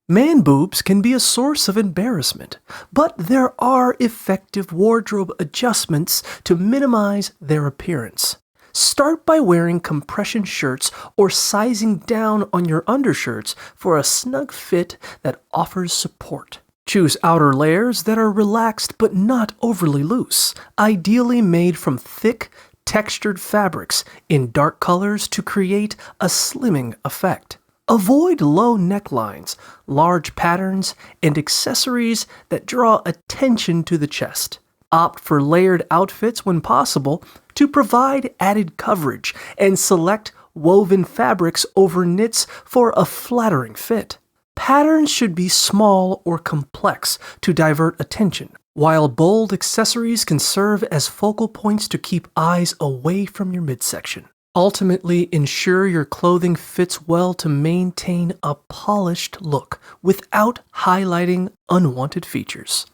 Man boobs can be a source of embarrassment, but there are effective wardrobe adjustments to minimize their appearance. Start by wearing compression shirts or sizing down on your undershirts for a snug fit that offers support. Choose outer layers that are relaxed but not overly loose, ideally made from thick, textured fabrics in dark colors to create a slimming effect. Avoid low necklines, large patterns, and accessories that draw attention to the chest. Opt for layered outfits when possible to provide added coverage, and select woven fabrics over knits for a flattering fit. Patterns should be small or complex to divert attention, while bold accessories can serve as focal points to keep eyes away from your midsection. Ultimately, ensure your clothing fits well to maintain a polished look without highlighting unwanted features.